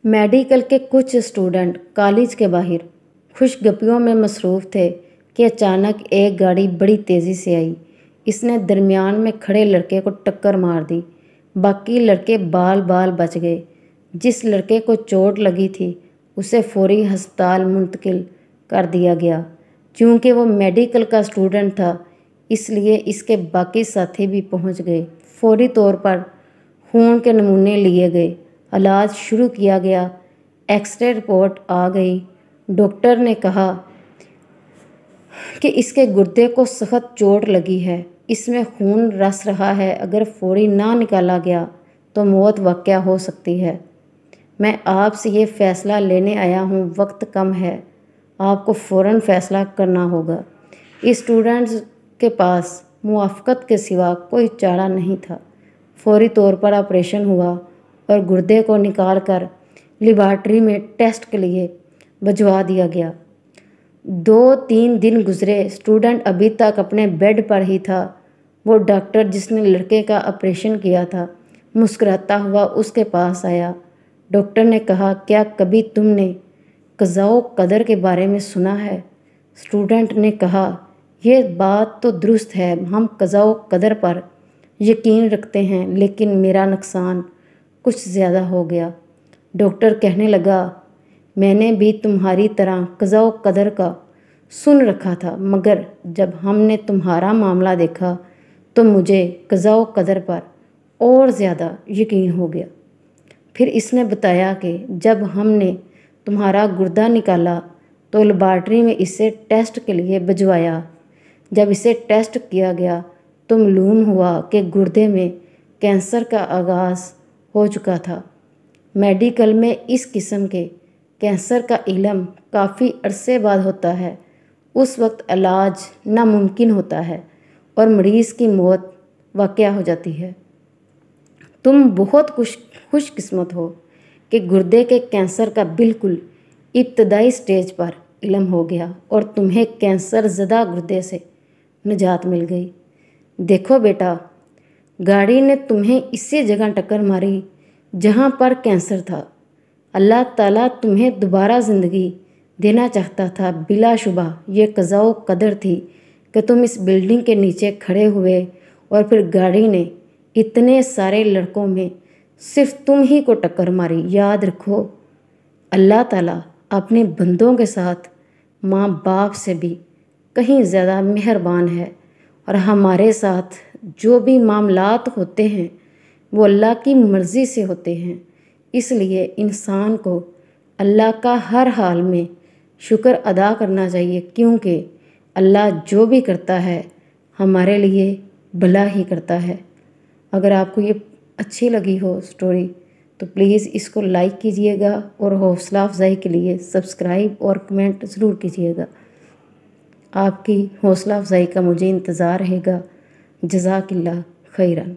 Medical के कुछ student college के बाहर खुशगपियों में मसरूफ़ थे कि अचानक एक गाड़ी बड़ी तेज़ी से आई। इसने दरमियान में खड़े लड़के को टक्कर मार दी। बाकी लड़के बाल बाल बच गए। जिस लड़के को चोट लगी थी उसे फौरी हस्पताल मुंतकिल कर दिया गया। क्योंकि वो मेडिकल का स्टूडेंट था इसलिए इसके बाकी साथी भी पहुंच गए। फौरी तौर पर खून के नमूने लिए गए, इलाज शुरू किया गया। एक्सरे रिपोर्ट आ गई। डॉक्टर ने कहा कि इसके गुर्दे को सख्त चोट लगी है, इसमें खून रस रहा है, अगर फौरी ना निकाला गया तो मौत वाक़या हो सकती है। मैं आपसे ये फ़ैसला लेने आया हूँ, वक्त कम है, आपको फ़ौरन फ़ैसला करना होगा। इस स्टूडेंट्स के पास मुआफ़क़त के सिवा कोई चारा नहीं था। फौरी तौर पर ऑपरेशन हुआ और गुर्दे को निकाल कर लेबॉर्ट्री में टेस्ट के लिए भिजवा दिया गया। 2-3 दिन गुजरे, स्टूडेंट अभी तक अपने बेड पर ही था। वो डॉक्टर जिसने लड़के का ऑपरेशन किया था मुस्कुराता हुआ उसके पास आया। डॉक्टर ने कहा, क्या कभी तुमने क़ज़ा क़दर के बारे में सुना है? स्टूडेंट ने कहा, यह बात तो दुरुस्त है, हम क़ज़ा क़दर पर यकीन रखते हैं, लेकिन मेरा नुकसान कुछ ज़्यादा हो गया। डॉक्टर कहने लगा, मैंने भी तुम्हारी तरह क़ज़ा क़दर का सुन रखा था, मगर जब हमने तुम्हारा मामला देखा तो मुझे क़ज़ा क़दर पर और ज़्यादा यकीन हो गया। फिर इसने बताया कि जब हमने तुम्हारा गुर्दा निकाला तो लेबॉर्ट्री में इसे टेस्ट के लिए भिजवाया। जब इसे टेस्ट किया गया तो मालूम हुआ कि गुर्दे में कैंसर का आगाज़ हो चुका था। मेडिकल में इस किस्म के कैंसर का इल्म काफ़ी अरसे बाद होता है। उस वक्त इलाज नामुमकिन होता है और मरीज़ की मौत वाक़या हो जाती है। तुम बहुत खुशकिस्मत हो कि गुर्दे के कैंसर का बिल्कुल इब्तदाई स्टेज पर इल्म हो गया और तुम्हें कैंसर ज़दा गुर्दे से निजात मिल गई। देखो बेटा, गाड़ी ने तुम्हें इसी जगह टक्कर मारी जहाँ पर कैंसर था। अल्लाह ताला तुम्हें दोबारा ज़िंदगी देना चाहता था। बिलाशुबा ये क़ज़ा क़दर थी कि तुम इस बिल्डिंग के नीचे खड़े हुए और फिर गाड़ी ने इतने सारे लड़कों में सिर्फ तुम ही को टक्कर मारी। याद रखो, अल्लाह ताला अपने बंदों के साथ माँ बाप से भी कहीं ज़्यादा मेहरबान है और हमारे साथ जो भी मामलात होते हैं वो अल्लाह की मर्ज़ी से होते हैं। इसलिए इंसान को अल्लाह का हर हाल में शुक्र अदा करना चाहिए, क्योंकि अल्लाह जो भी करता है हमारे लिए भला ही करता है। अगर आपको ये अच्छी लगी हो स्टोरी तो प्लीज़ इसको लाइक कीजिएगा और हौसला अफजाई के लिए सब्सक्राइब और कमेंट ज़रूर कीजिएगा। आपकी हौसला अफजाई का मुझे इंतज़ार रहेगा। जज़ाकिल्लाह खैरन।